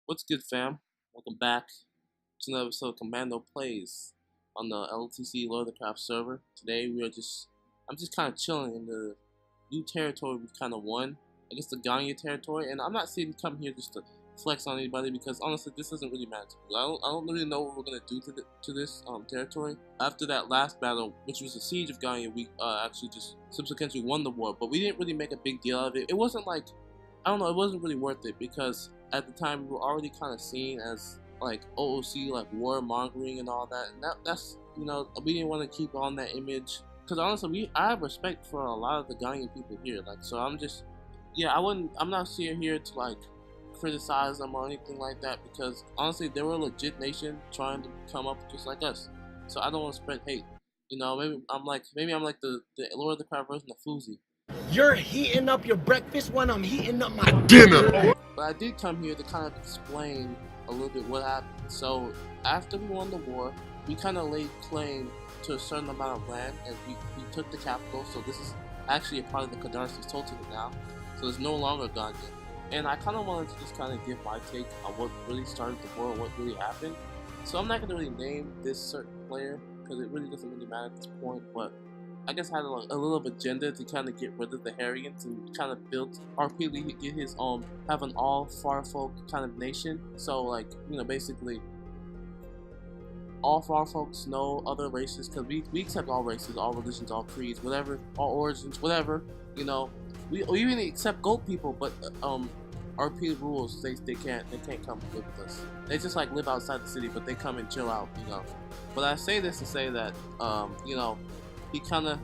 What's good, fam? Welcome back to another episode of Commando Plays on the LTC Lord of the Craft server. Today I'm just kind of chilling in the new territory we kind of won. I guess the Gagne territory, and I'm not saying come here just to flex on anybody because honestly, this doesn't really matter to me. I don't really know what we're gonna do to this territory. After that last battle, which was the siege of Gagne, we actually just subsequently won the war, but we didn't really make a big deal of it. It wasn't like, I don't know, it wasn't really worth it because at the time we were already kind of seen as like OOC, like warmongering and all that, and that's we didn't want to keep on that image because honestly I have respect for a lot of the Ghanaian people here, like, so I'm not sitting here to like criticize them or anything like that because honestly they were a legit nation trying to come up just like us, so I don't want to spread hate. Maybe I'm like the Lord of the Crab version of Floozy. You're heating up your breakfast when I'm heating up my dinner. But I did come here to kind of explain a little bit what happened. So after we won the war, we kind of laid claim to a certain amount of land, and we took the capital. So this is actually a part of the Kadarsis Sultanate now. So it's no longer Ganya. And I kind of wanted to just kind of give my take on what really started the war, what really happened. So I'm not going to really name this certain player because it really doesn't really matter at this point, but I guess had a little agenda to kind of get rid of the Harrians and kind of build repeatedly get his have an all Farfolk kind of nation. So like, basically all Farfolks, no other races, because we accept all races, all religions, all creeds, whatever, all origins, whatever. We even accept gold people, but RP rules they can't come live with us. They just like live outside the city, but they come and chill out. But I say this to say that he kind of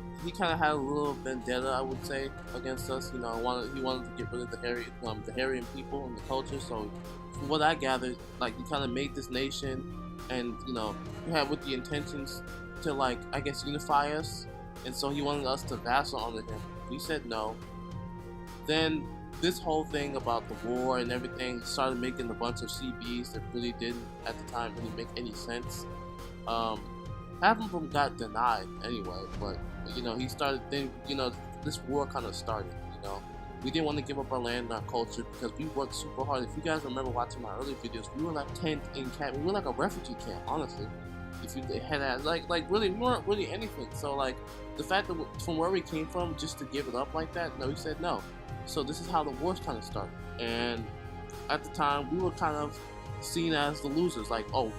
had a little vendetta, I would say, against us. He wanted to get rid of the Harrian people and the culture. So, from what I gathered, like, he kind of made this nation, and he had with the intentions to, like, I guess, unify us. And so he wanted us to vassal under him. We said no. Then this whole thing about the war and everything started making a bunch of CBs that really didn't at the time really make any sense. Half of them got denied anyway, but he started. Then this war kind of started. We didn't want to give up our land and our culture because we worked super hard. If you guys remember watching my earlier videos, we were like tent in camp. We were like a refugee camp, honestly. If you had like really, we weren't really anything. So like the fact that from where we came from, just to give it up like that, no, he said no. So this is how the wars kind of started. And at the time, we were kind of seen as the losers. Like, oh,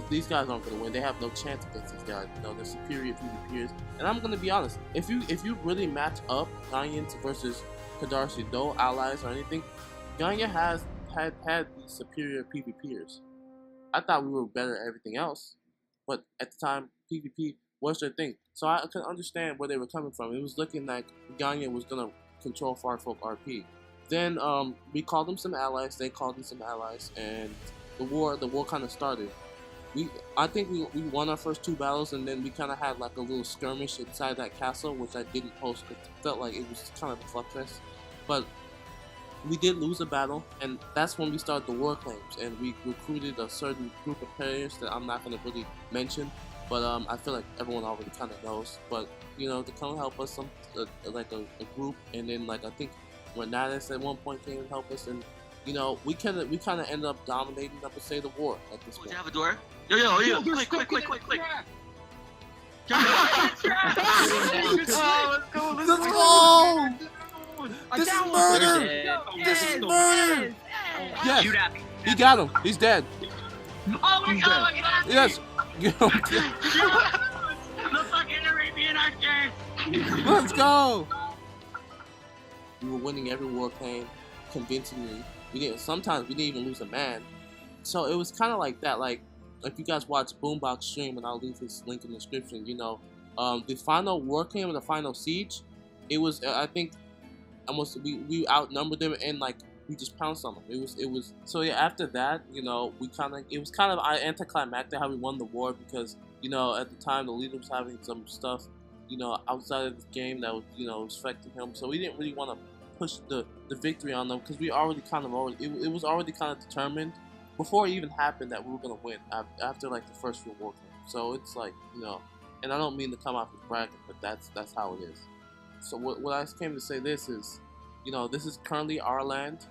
these guys aren't going to win. They have no chance against these guys. They're superior PvPers. And I'm going to be honest. If you really match up Ghanaians versus Kadarsi, no allies or anything, Ghana had the superior PvPers. I thought we were better at everything else, but at the time, PvP was their thing. So I could understand where they were coming from. It was looking like Ghana was going to control Farfolk RP. Then we called them some allies. They called them some allies, and the war kind of started. I think we won our first two battles, and then we kind of had like a little skirmish inside that castle, which I didn't post because it felt like it was kind of a fuckfest. But we did lose a battle, and that's when we started the war claims, and we recruited a certain group of players that I'm not going to really mention, but I feel like everyone already kind of knows. But to come help us, like a group, and then like I think Renatus at one point came and helped us, and we kind of ended up dominating, I would say, the war at this point. You have a door? Yo, quick. Let's go! This is murder! This is murder! Yes, he got him. He's dead. Oh my god! Yes. The fucking Arabian archers! Let's go! We were winning every war claim convincingly. Sometimes we didn't even lose a man. So it was kind of like that. Like if you guys watch Boombox stream, and I'll leave his link in the description. The final war claim and the final siege, it was I think almost we outnumbered them, and like we just pounced on them. It was so yeah. After that, it was kind of anticlimactic how we won the war because at the time the leader was having some stuff outside of the game that was affecting him. So we didn't really want to push the victory on them because we already it was already kind of determined before it even happened that we were gonna win after like the first few war games. So it's like and I don't mean to come off as bragging, but that's how it is. So what I came to say this is, this is currently our land.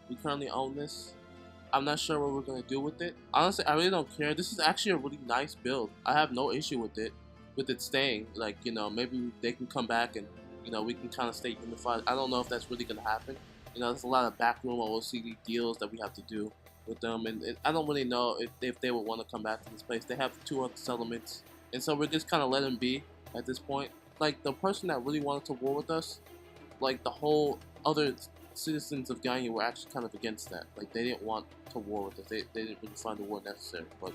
We currently own this. I'm not sure what we're gonna do with it. Honestly, I really don't care. This is actually a really nice build. I have no issue with it staying. Like, you know, maybe they can come back and, you know, we can kind of stay unified. I don't know if that's really gonna happen. You know, there's a lot of backroom OCD deals that we have to do with them, and I don't really know if they would want to come back to this place. They have 2 other settlements, and so we're just kind of letting them be at this point. Like, the person that really wanted to war with us, like the whole other citizens of Gagne were actually kind of against that. Like, they didn't want to war with us. They didn't really find the war necessary, but,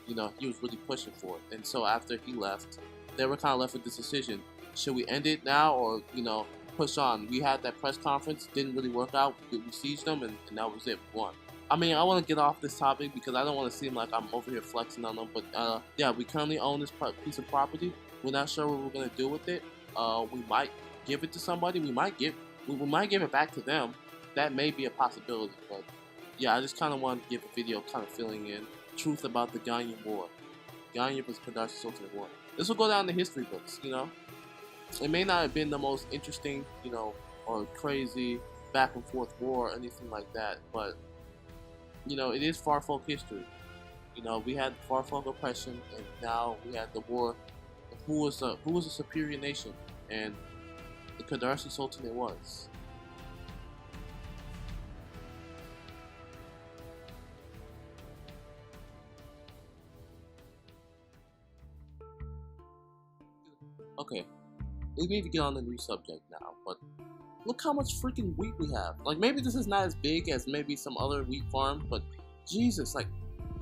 you know, he was really pushing for it. And so after he left, they were kind of left with this decision. Should we end it now, or, you know, push on? We had that press conference, didn't really work out. We sieged them, and that was it. We won. I mean, I want to get off this topic because I don't want to seem like I'm over here flexing on them, but yeah, we currently own this piece of property. We're not sure what we're going to do with it. We might give it to somebody. We might give it back to them. That may be a possibility, but yeah, I just kind of wanted to give a video kind of filling in truth about the Gagne War. Gagne vs. Kadarsi Sultanate War. This will go down in the history books, you know. It may not have been the most interesting, you know, or crazy back and forth war or anything like that, but, you know, it is Farfolk history. You know, we had Farfolk oppression, and now we had the war. Who was a superior nation? And the Kadarsi Sultanate was. Okay, we need to get on the new subject now, but look how much freaking wheat we have. Like, maybe this is not as big as maybe some other wheat farm, but Jesus, like,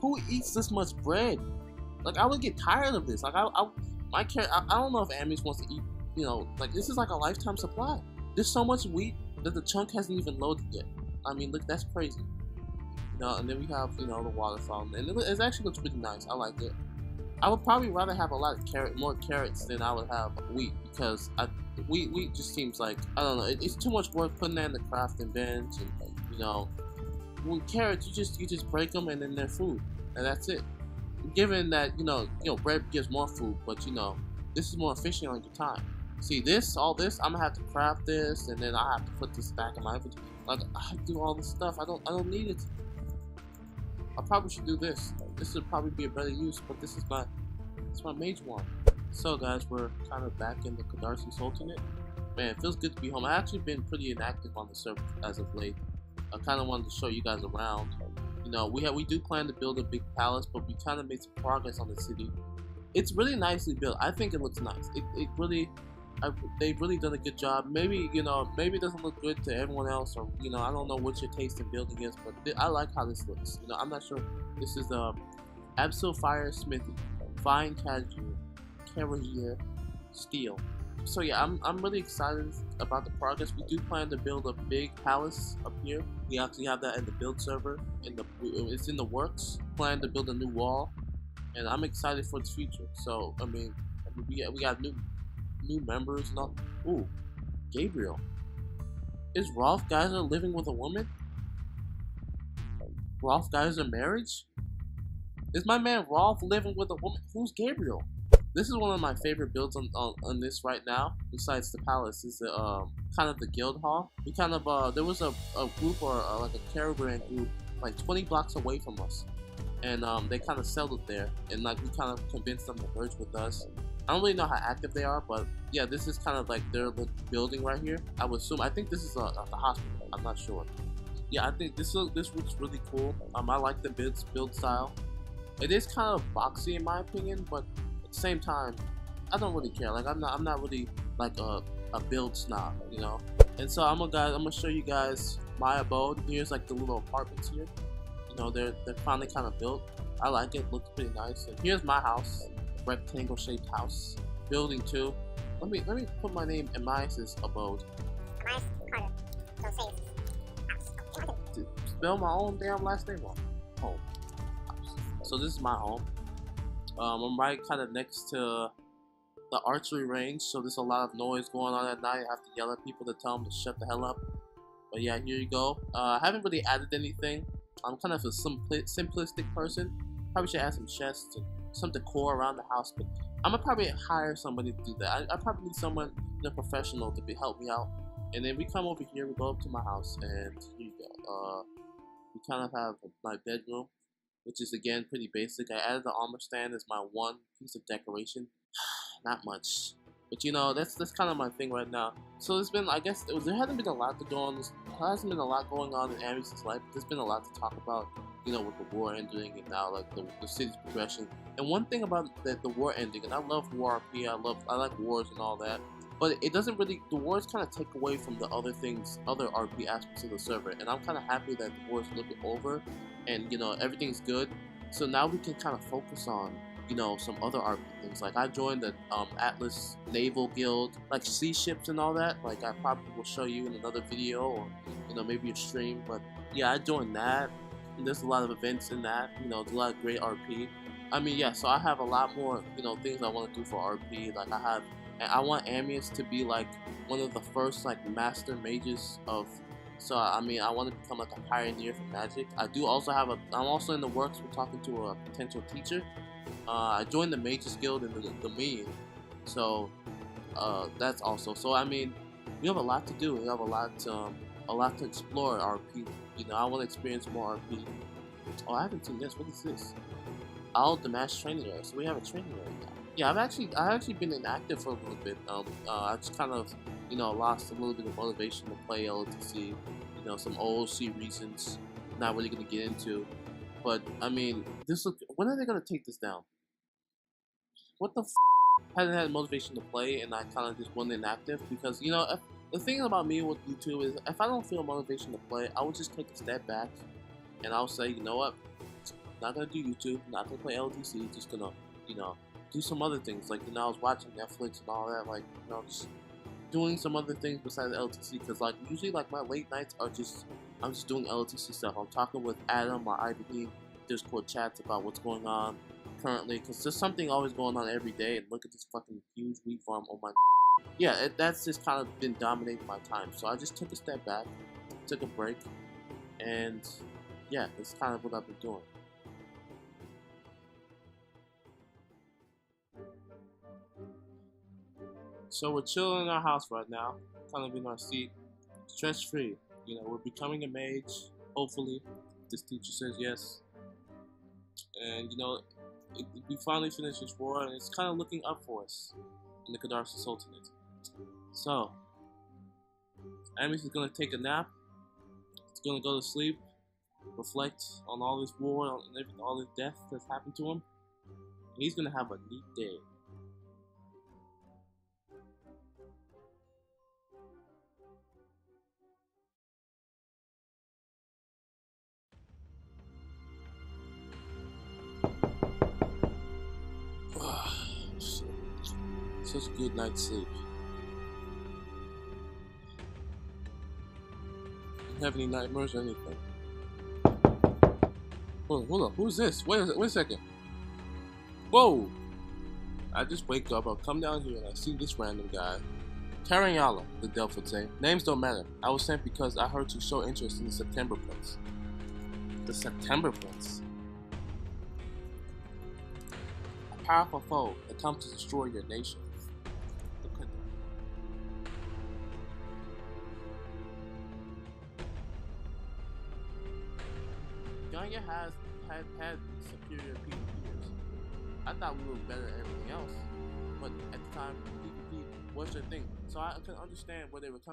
who eats this much bread? Like, I would get tired of this. Like, I don't know if Amis wants to eat, you know, like, this is like a lifetime supply. There's so much wheat that the chunk hasn't even loaded yet. I mean, look, that's crazy. You know, and then we have, you know, the water fountain, and it actually looks pretty nice. I like it. I would probably rather have a lot of more carrots than I would have wheat, because wheat just seems like, I don't know, it's too much work putting that in the crafting bench, and, you know, with carrots you just break them and then they're food, and that's it. Given that, you know, bread gives more food, but, you know, this is more efficient on your time. See, all this, I'm gonna have to craft this, and then I have to put this back in my inventory. Like, I have to do all this stuff. I don't need it. I probably should do this. This would probably be a better use, but this is my mage one. So guys, we're kind of back in the Kadarsi Sultanate. Man, it feels good to be home. I've actually been pretty inactive on the server as of late. I kind of wanted to show you guys around. You know, we do plan to build a big palace, but we kind of made some progress on the city. It's really nicely built. I think it looks nice. They've really done a good job. Maybe, you know, maybe it doesn't look good to everyone else, or, you know, I don't know what your taste in building is, but I like how this looks. You know, I'm not sure. This is Absol Fire Smithy, Fine Carrier Steel. So yeah, I'm really excited about the progress. We do plan to build a big palace up here. We actually have that in the build server. It's in the works. Plan to build a new wall, and I'm excited for its future. So I mean we got new members and all. Ooh, Gabriel. Is Rolf Geyser living with a woman? Rolf Geyser marriage? Is my man Rolf living with a woman? Who's Gabriel? This is one of my favorite builds on this right now, besides the palace, is the kind of the guild hall. We kind of there was a group, or like a caravan group, like 20 blocks away from us, and they kind of settled there, and like we kind of convinced them to merge with us. I don't really know how active they are, but yeah, this is kind of like their building right here. I would assume. I think this is the hospital. I'm not sure. Yeah, I think this looks really cool. I like the build style. It is kind of boxy in my opinion, but at the same time, I don't really care. Like, I'm not really like a build snob, you know. And so I'm gonna show you guys my abode. Here's like the little apartments here. You know, they're finally kind of built. I like it. Looks pretty nice. And here's my house, rectangle shaped house. Building 2. Let me put my name in MikeIsAwkward abode. Spell my own damn last name wrong. Home. So this is my home. I'm right kind of next to the archery range, so there's a lot of noise going on at night. I have to yell at people to tell them to shut the hell up. But yeah, here you go. I haven't really added anything. I'm kind of a simplistic person. Probably should add some chests and some decor around the house, but I'm gonna probably hire somebody to do that. I probably need someone, you know, professional to help me out. And then we come over here, we go up to my house, and here you go. we kind of have my bedroom, which is again pretty basic. I added the armor stand as my one piece of decoration. Not much, but you know that's kind of my thing right now. So there's been, I guess, there hasn't been a lot to go on. There hasn't been a lot going on in Amy's life. There's been a lot to talk about, you know, with the war ending and now like the city's progression. And one thing about the war ending, and I love war RP. I like wars and all that. But it doesn't really, the wars kind of take away from the other things, other RP aspects of the server. And I'm kind of happy that the war's a little bit over and, you know, everything's good. So now we can kind of focus on, you know, some other RP things. Like I joined the Atlas Naval Guild, like sea ships and all that. Like I probably will show you in another video or, you know, maybe a stream. But yeah, I joined that. And there's a lot of events in that, you know, there's a lot of great RP. I mean, yeah, so I have a lot more, you know, things I want to do for RP. Like I want Amius to be like one of the first like master mages of. So I mean, I want to become like a pioneer for magic. I do also have I'm also in the works. We're talking to a potential teacher. I joined the Mages Guild in the meeting, so that's also. So I mean, we have a lot to do. We have a lot to explore RP. You know, I want to experience more RP. Oh, I haven't seen this. What is this? Oh, the mass training area. So we have a training area now. Yeah, I've actually been inactive for a little bit. I just kind of, you know, lost a little bit of motivation to play LTC. You know, some OOC reasons. Not really gonna get into, but I mean, when are they gonna take this down? What the? Hadn't had motivation to play, and I kind of just went inactive because, you know, the thing about me with YouTube is if I don't feel motivation to play, I will just take a step back, and I'll say, you know what, not gonna do YouTube, not gonna play LTC, just gonna, you know, do some other things. Like, you know, I was watching Netflix and all that, like, you know, just doing some other things besides LTC, because like usually like my late nights are just, I'm just doing LTC stuff. I'm talking with Adam, my IBD Discord chats about what's going on currently, because there's something always going on every day. And look at this fucking huge wheat farm on my. Yeah, that's just kind of been dominating my time. So I just took a step back, took a break, and yeah, that's kind of what I've been doing. So we're chilling in our house right now, kind of in our seat, stress-free. You know, we're becoming a mage, hopefully. This teacher says yes. And, you know, we finally finished this war, and it's kind of looking up for us in the Cadarsa Sultanate. So, Amius is going to take a nap. He's going to go to sleep, reflect on all this war, and all this death that's happened to him. And he's going to have a neat day. Such a good night's sleep. Don't have any nightmares or anything. Hold up. Who's this? Wait a second. Whoa! I just wake up, I'll come down here and I see this random guy. Karinyala, the Delph would say. Names don't matter. I was sent because I heard you show interest in the September Prince. The September Prince? A powerful foe that comes to destroy your nation. Ganya had superior PvPers. I thought we were better at everything else, but at the time, PvP was their thing. So I can understand where they were coming